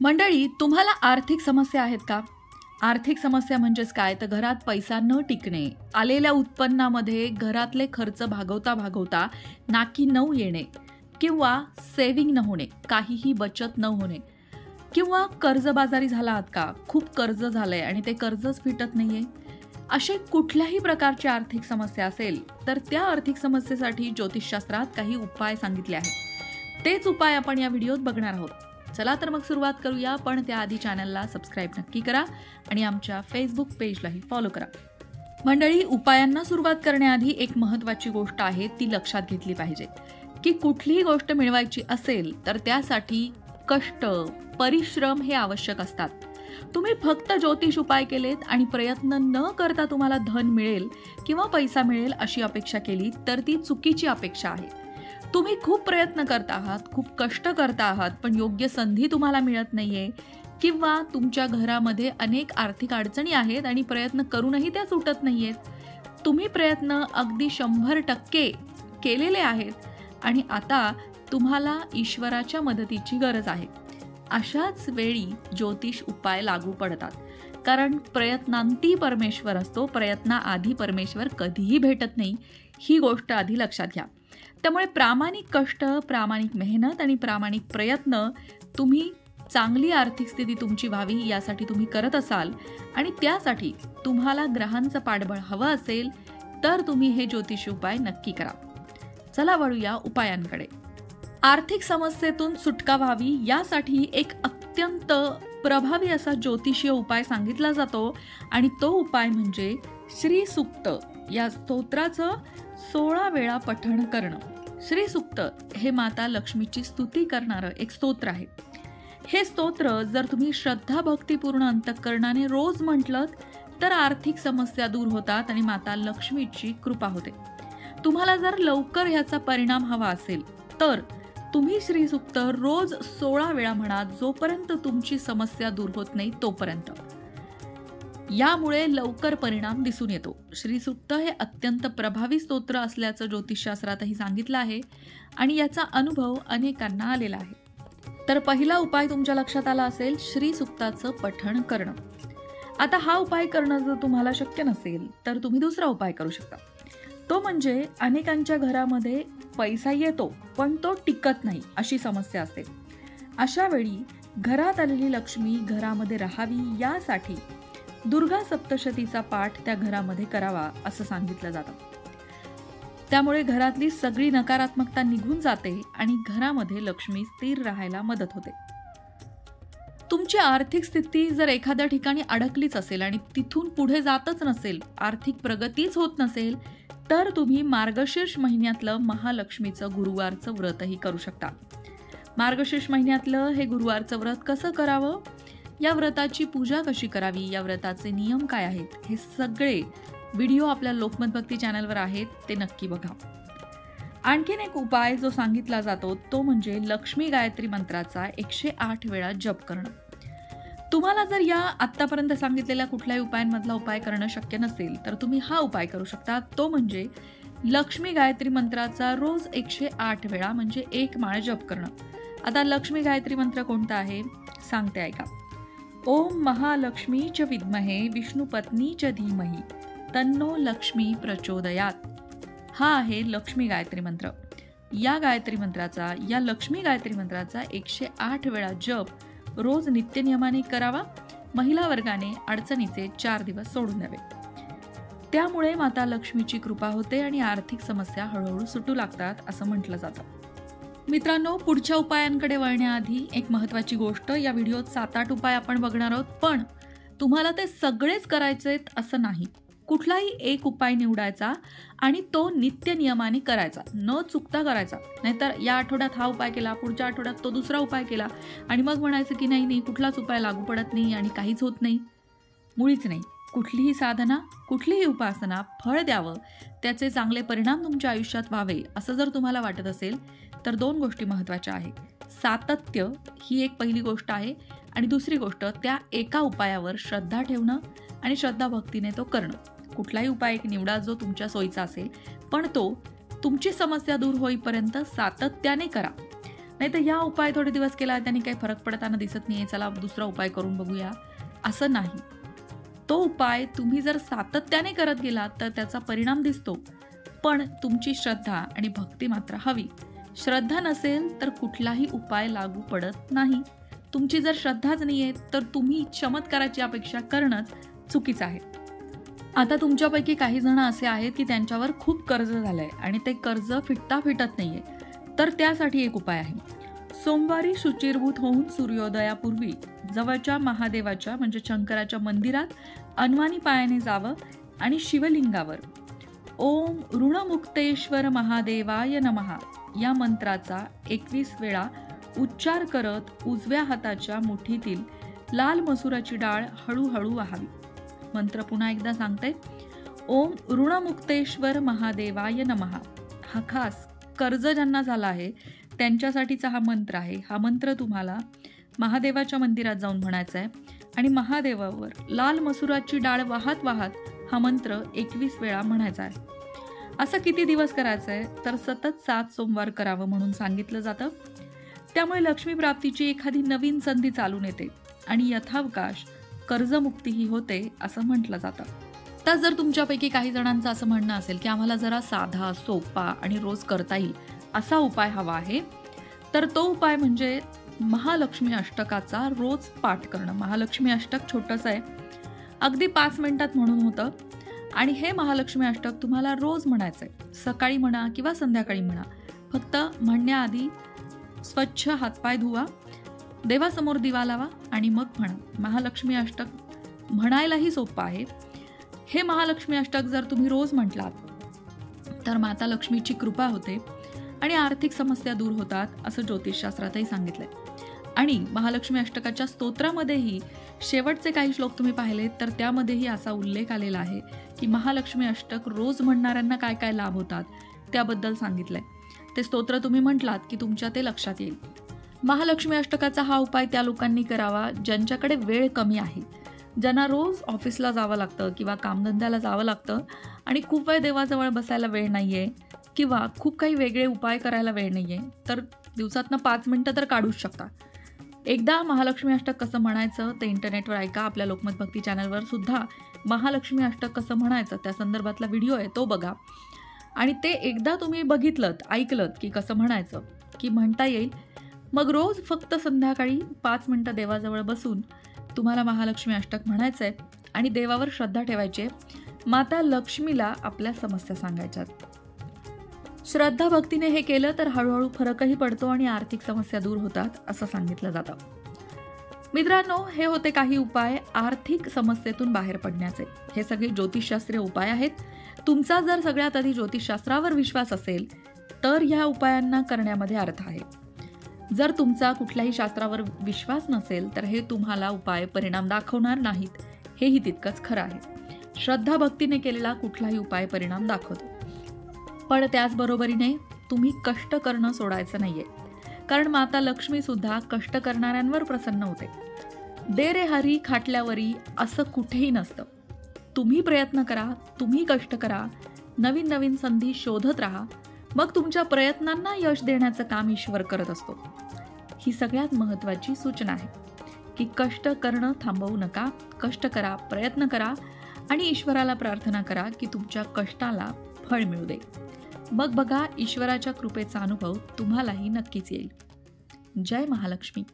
मंडळी, तुम्हाला आर्थिक समस्या आहेत का? आर्थिक समस्या म्हणजेच काय, तर घरात पैसा न टिकणे, आलेल्या उत्पन्नामध्ये घरातले खर्च भागवता भागवता नाकी नऊ येणे, किंवा सेव्हिंग न होणे, काहीही बचत न होणे, किंवा कर्जबाजारी झाला आहात का? खूप कर्ज झालंय आणि ते कर्जच फिटत नाहीये. असे कुठल्याही प्रकारची आर्थिक समस्या असेल तर त्या आर्थिक समस्येसाठी ज्योतिषशास्त्रात काही उपाय सांगितले आहेत. तेच उपाय आपण या व्हिडिओत बघणार आहोत. चला तर मग सुरुवात करूया, पण त्याआधी चॅनलला सबस्क्राईब नक्की करा आणि आमच्या फेसबुक पेजलाही फॉलो करा. मंडळी, उपायांना सुरुवात करण्याआधी एक महत्त्वाची गोष्ट आहे, ती लक्षात घेतली पाहिजे की कुठलीही गोष्ट मिळवायची असेल तर त्यासाठी कष्ट, परिश्रम हे आवश्यक असतात. तुम्ही फक्त ज्योतिष उपाय केलेत आणि प्रयत्न न करता तुम्हाला धन मिळेल किंवा पैसा मिळेल अशी अपेक्षा केली तर ती चुकीची अपेक्षा आहे. तुम्ही खूप प्रयत्न करता आहात, खूप कष्ट करता आहात, पण योग्य संधी तुम्हाला मिळत नाहीये, किंवा तुमच्या घरामध्ये अनेक आर्थिक अडचणी आहेत आणि प्रयत्न करूनही त्या सुटत नाहीयेत. तुम्ही प्रयत्न अगदी 100% केलेले आहेत आणि आता तुम्हाला ईश्वराच्या मदतीची गरज आहे. अशाच वेळी ज्योतिष उपाय लागू पडतात, कारण प्रयत्नांती परमेश्वर असतो. प्रयत्नाआधी परमेश्वर कधीही भेटत नाही, ही गोष्ट आधी लक्षात घ्या. त्यामुळे प्रामाणिक कष्ट, प्रामाणिक मेहनत आणि प्रामाणिक प्रयत्न, तुम्ही चांगली आर्थिक स्थिती तुमची व्हावी यासाठी तुम्ही करत असाल आणि त्यासाठी तुम्हाला ग्रहांचं पाठबळ हवं असेल तर तुम्ही हे ज्योतिष उपाय नक्की करा. चला वळूया उपायांकडे. आर्थिक समस्येतून सुटका व्हावी यासाठी एक अत्यंत प्रभावी असा ज्योतिषीय उपाय सांगितला जातो आणि तो उपाय म्हणजे श्री सूक्त या स्तोत्राचं 16 वेळा पठण करणं. श्री सूक्त हे माता लक्ष्मीची स्तुती करणारं एक स्तोत्र आहे. हे स्तोत्र जर तुम्ही श्रद्धा भक्तिपूर्ण अंतःकरणाने रोज म्हटलं तर आर्थिक समस्या दूर होतात आणि माता लक्ष्मीची कृपा होते. तुम्हाला जर लवकर ह्याचा परिणाम हवा असेल तर तुम्ही श्री सूक्त रोज 16 वेळा म्हणा, जोपर्यंत तुमची समस्या दूर होत नाही तोपर्यंत. यामुळे लवकर परिणाम दिसून येतो. श्री सूक्त हे अत्यंत प्रभावी स्तोत्र असल्याचं ज्योतिषशास्त्रातही सांगितलं आहे आणि याचा अनुभव अनेकांना आलेला आहे. तर पहिला उपाय तुमच्या लक्षात आला असेल, श्री सूक्ताचं पठण करणं. आता हा उपाय करणं जर तुम्हाला शक्य नसेल तर तुम्ही दुसरा उपाय करू शकता. तो म्हणजे अनेकांच्या घरामध्ये पैसा येतो पण तो टिकत नाही अशी समस्या असते. अशा वेळी घरात आलेली लक्ष्मी घरामध्ये राहावी यासाठी दुर्गा सप्तशतीचा पाठ त्या घरामध्ये करावा असं सांगितलं जातं. त्यामुळे घरातली सगळी नकारात्मकता निघून जाते आणि घरामध्ये लक्ष्मी स्थिर राहायला मदत होते. तुमची आर्थिक स्थिती जर एखाद्या ठिकाणी अडकलीच असेल आणि तिथून पुढे जातच नसेल, आर्थिक प्रगतीच होत नसेल, तर तुम्ही मार्गशीर्ष महिन्यातलं महालक्ष्मीचं गुरुवारचं व्रतही करू शकता. मार्गशीर्ष महिन्यातलं हे गुरुवारचं व्रत कसं करावं, या व्रताची पूजा कशी करावी, या व्रताचे नियम काय आहेत, हे सगळे व्हिडिओ आपल्या लोकमत भक्ती चॅनलवर आहेत, ते नक्की बघा. आणखीन एक उपाय जो सांगितला जातो तो म्हणजे लक्ष्मी गायत्री मंत्राचा 108 वेळा जप करणं. तुम्हाला जर या आत्तापर्यंत सांगितलेल्या कुठल्याही उपायांमधला उपाय करणं शक्य नसेल तर तुम्ही हा उपाय करू शकता. तो म्हणजे लक्ष्मी गायत्री मंत्राचा रोज 108 वेळा म्हणजे 1 माळ जप करणं. आता लक्ष्मी गायत्री मंत्र कोणता आहे सांगते, ऐका. ओम महालक्ष्मी च विद्महे विष्णुपत्नी च धीमहि तन्नो लक्ष्मी प्रचोदयात. हा आहे लक्ष्मी गायत्री मंत्र. या लक्ष्मी गायत्री मंत्राचा 108 वेळा जप रोज नित्यनियमाने करावा. महिला वर्गाने अडचणीचे 4 दिवस सोडून द्यावे. त्यामुळे माता लक्ष्मीची कृपा होते आणि आर्थिक समस्या हळूहळू सुटू लागतात असं म्हटलं जातं. मित्रांनो, पुढच्या उपायांकडे वळण्याआधी एक महत्त्वाची गोष्ट, या व्हिडिओत 7-8 उपाय आपण बघणार आहोत, पण तुम्हाला ते सगळेच करायचेत असं नाही. कुठलाही एक उपाय निवडायचा आणि तो नित्य नियमाने करायचा, न चुकता करायचा. नाहीतर या आठवड्यात हा उपाय केला, पुढच्या आठवड्यात तो दुसरा उपाय केला आणि मग म्हणायचं की नाही कुठलाच उपाय लागू पडत नाही आणि काहीच होत नाही. मुळीच नाही. कुठलीही साधना, कुठलीही उपासना फळ द्यावं, त्याचे चांगले परिणाम तुमच्या आयुष्यात व्हावे असं जर तुम्हाला वाटत असेल तर 2 गोष्टी महत्त्वाच्या आहेत. सातत्य ही एक पहिली गोष्ट आहे आणि दुसरी गोष्ट त्या एका उपायावर श्रद्धा ठेवणं आणि श्रद्धा भक्तीने तो करणं. कुठलाही उपाय एक निवडा जो तुमच्या सोयीचा असेल, पण तो तुमची समस्या दूर होईपर्यंत सातत्याने करा. नाही तर या उपाय थोडे दिवस केला त्यांनी काही फरक पडताना दिसत नाहीये, चला दुसरा उपाय करून बघूया, असं नाही. तो उपाय तुम्ही जर सातत्याने करत गेलात तर त्याचा परिणाम दिसतो, पण तुमची श्रद्धा आणि भक्ती मात्र हवी. श्रद्धा नसेल तर कुठलाही उपाय लागू पडत नाही. तुमची जर श्रद्धाच नाहीये तर तुम्ही चमत्काराची अपेक्षा करणंच चुकीचं आहे. आता तुमच्यापैकी काही जण असे आहेत की त्यांच्यावर खूप कर्ज झालंय आणि ते कर्ज फिटत नाहीये, तर त्यासाठी एक उपाय आहे. सोमवारी शुचिर्भूत होऊन सूर्योदयापूर्वी जवळच्या महादेवाच्या म्हणजे शंकराच्या मंदिरात अनवाणी पायाने जावं आणि शिवलिंगावर ओम ऋणमुक्तेश्वर महादेवाय नमः या मंत्राचा 21 वेळा उच्चार करत उजव्या हाताच्या मुठीतील लाल मसुराची डाळ हळूहळू वहावी. मंत्र पुन्हा एकदा सांगते. ओम ऋणमुक्तेश्वर महादेवाय नमः. हा खास कर्ज ज्यांना झाला आहे त्यांच्यासाठीचा हा मंत्र आहे. हा मंत्र तुम्हाला महादेवाच्या मंदिरात जाऊन म्हणायचा आहे आणि महादेवावर लाल मसुराची डाळ वाहत वाहत हा मंत्र 21 वेळा म्हणायचा आहे. असं किती दिवस करायचं आहे तर सतत 7 सोमवार करावं म्हणून सांगितलं जातं. त्यामुळे लक्ष्मी प्राप्तीची एखादी नवीन संधी चालून येते आणि यथावकाश कर्जमुक्तीही होते असं म्हटलं जातं. तर जर तुमच्यापैकी काही जणांचं असं म्हणणं असेल की आम्हाला जरा साधा, सोपा आणि रोज करता येईल असा उपाय हवा आहे, तर तो उपाय म्हणजे महालक्ष्मी अष्टकाचा रोज पाठ करणं. महालक्ष्मी अष्टक छोटंसं आहे, अगदी 5 मिनिटात म्हणून होतं आणि हे महालक्ष्मी अष्टक तुम्हाला रोज म्हणायचं आहे. सकाळी म्हणा किंवा संध्याकाळी म्हणा. फक्त म्हणण्याआधी स्वच्छ हातपाय धुवा, देवासमोर दिवा लावा आणि मग म्हणा. महालक्ष्मी अष्टक म्हणायलाही सोपं आहे. हे महालक्ष्मी अष्टक जर तुम्ही रोज म्हटलात तर माता लक्ष्मीची कृपा होते आणि आर्थिक समस्या दूर होतात असं ज्योतिषशास्त्रातही सांगितलंय. आणि महालक्ष्मी अष्टकाच्या स्तोत्रामध्येही शेवटचे काही श्लोक तुम्ही पाहिलेत तर त्यामध्येही असा उल्लेख आलेला आहे की महालक्ष्मी अष्टक रोज म्हणणाऱ्यांना काय काय लाभ होतात त्याबद्दल सांगितलंय. ते स्तोत्र तुम्ही म्हटलात की तुमच्या ते लक्षात येईल. महालक्ष्मी अष्टकाचा हा उपाय त्या लोकांनी करावा ज्यांच्याकडे वेळ कमी आहे, ज्यांना रोज ऑफिसला जावं लागतं किंवा कामधंद्याला जावं लागतं आणि खूप वेळ देवाजवळ बसायला वेळ नाहीये किंवा खूप काही वेगळे उपाय करायला वेळ नाहीये, तर दिवसातनं 5 मिनिटं तर काढूच शकता. एकदा महालक्ष्मी अष्टक कसं म्हणायचं ते इंटरनेटवर ऐका. आपल्या लोकमत भक्ती चॅनलवर सुद्धा महालक्ष्मी अष्टक कसं म्हणायचं त्या संदर्भातला व्हिडिओ आहे, तो बघा. आणि ते एकदा तुम्ही बघितलंत, ऐकलत की कसं म्हणायचं की म्हणता येईल, मग रोज फक्त संध्याकाळी 5 मिनिटं देवाजवळ बसून तुम्हाला महालक्ष्मी अष्टक म्हणायचं आहे आणि देवावर श्रद्धा ठेवायची आहे. माता लक्ष्मीला आपल्या समस्या सांगायच्यात. श्रद्धा भक्तीने हे केलं तर हळूहळू फरकही पडतो आणि आर्थिक समस्या दूर होतात असं सांगितलं जातं. मित्रांनो, हे होते काही उपाय आर्थिक समस्येतून बाहेर पडण्याचे. हे सगळे ज्योतिषशास्त्रीय उपाय आहेत. तुमचा जर सगळ्यात आधी ज्योतिषशास्त्रावर विश्वास असेल तर ह्या उपायांना करण्यामध्ये अर्थ आहे. जर तुमचा कुठल्याही शास्त्रावर विश्वास नसेल तर हे तुम्हाला उपाय परिणाम दाखवणार नाहीत, हेही तितकंच खरं आहे. श्रद्धा भक्तीने केलेला कुठलाही उपाय परिणाम दाखवतो, पण त्याचबरोबरीने तुम्ही कष्ट करणं सोडायचं नाहीये, कारण माता लक्ष्मी सुद्धा कष्ट करणाऱ्यांवर प्रसन्न होते. दे रे हरी खाटल्यावरी असं कुठेही नसतं. तुम्ही प्रयत्न करा, तुम्ही कष्ट करा, नवीन नवीन संधी शोधत राहा, मग तुमच्या प्रयत्नांना यश देण्याचं काम ईश्वर करत असतो. ही सगळ्यात महत्त्वाची सूचना आहे की कष्ट करणं थांबवू नका. कष्ट करा, प्रयत्न करा आणि ईश्वराला प्रार्थना करा की तुमच्या कष्टाला फळ मिळू दे. मग बघा, ईश्वराच्या कृपेचा अनुभव तुम्हालाही नक्कीच येईल. जय महालक्ष्मी.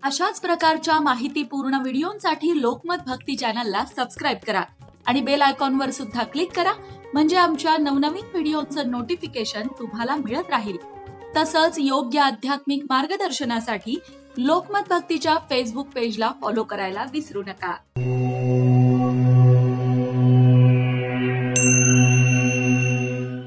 अशाच प्रकारच्या माहितीपूर्ण व्हिडिओंसाठी लोकमत भक्ती चॅनलला सबस्क्राईब करा आणि बेल आयकॉनवर सुद्धा क्लिक करा, म्हणजे आमच्या नवनवीन व्हिडिओचं नोटिफिकेशन तुम्हाला मिळत राहील. तसंच योग्य आध्यात्मिक मार्गदर्शनासाठी लोकमत भक्तीच्या फेसबुक पेजला फॉलो करायला विसरू नका.